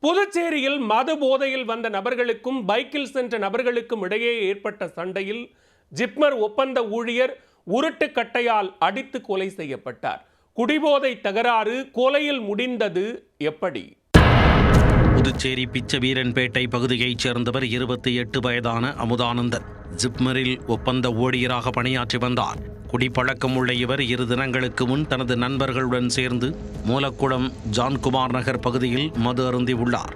புதுச்சேரியில் மது போதையில் வந்த நபர்களுக்கும் பைக்கில் சென்ற நபர்களுக்கும் இடையே ஏற்பட்ட சண்டையில் ஜிப்மர் ஒப்பந்த ஊழியர் உருட்டு கட்டையால் அடித்து கொலை செய்யப்பட்டார். குடிபோதை தகராறு கொலையில் முடிந்தது எப்படி? புதுச்சேரி பிச்சவீரன்பேட்டை பகுதியைச் சேர்ந்தவர் 28 வயதான அமுதானந்தன் ஜிப்மரில் ஒப்பந்த ஊழியராக பணியாற்றி வந்தார். குடிப்பழக்கம் உள்ள இவர் 2 தினங்களுக்கு முன் தனது நண்பர்களுடன் சேர்ந்து மூலக்குளம் ஜான்குமார் நகர் பகுதியில் மது அருந்தி உள்ளார்.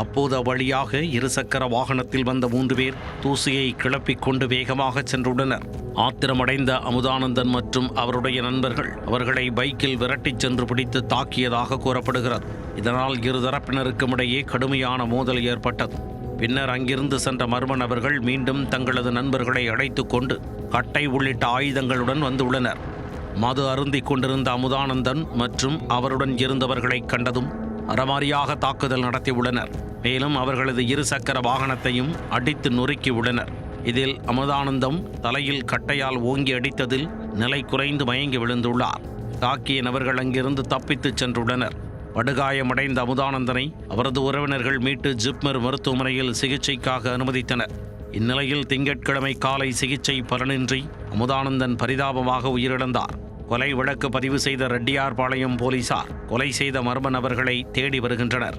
அப்போது அவ்வழியாக 2 சக்கர வாகனத்தில் வந்த 3 பேர் தூசியை கிளப்பிக் கொண்டு வேகமாக சென்றுள்ளனர். ஆத்திரமடைந்த அமுதானந்தன் மற்றும் அவருடைய நண்பர்கள் அவர்களை பைக்கில் விரட்டிச் சென்று பிடித்து தாக்கியதாக கூறப்படுகிறது. இதனால் 2 தரப்பினருக்கும் இடையே கடுமையான மோதல் ஏற்பட்டது. பின்னர் அங்கிருந்து சென்ற மர்ம நபர்கள் மீண்டும் தங்களது நண்பர்களை அழைத்துக் கொண்டு கட்டை உள்ளிட்ட ஆயுதங்களுடன் வந்துள்ளனர். மது அருந்திக் கொண்டிருந்த அமுதானந்தன் மற்றும் அவருடன் இருந்தவர்களை கண்டதும் அறமாரியாக தாக்குதல் நடத்தியுள்ளனர். மேலும் அவர்களது 2 சக்கர வாகனத்தையும் அடித்து நொறுக்கி உள்ளனர். இதில் அமுதானந்தம் தலையில் கட்டையால் ஓங்கி அடித்ததில் நிலை குறைந்து மயங்கி விழுந்துள்ளார். தாக்கிய நபர்கள் அங்கிருந்து தப்பித்துச் சென்றுள்ளனர். படுகாயமடைந்த அமுதானந்தனை அவரது உறவினர்கள் மீட்டு ஜிப்மர் மருத்துவமனையில் சிகிச்சைக்காக அனுமதித்தனர். இந்நிலையில் திங்கட்கிழமை காலை சிகிச்சை பலனின்றி அமுதானந்தன் பரிதாபமாக உயிரிழந்தார். கொலை வழக்கு பதிவு செய்த ரெட்டியார்பாளையம் போலீசார் கொலை செய்த மர்ம நபர்களை தேடி வருகின்றனர்.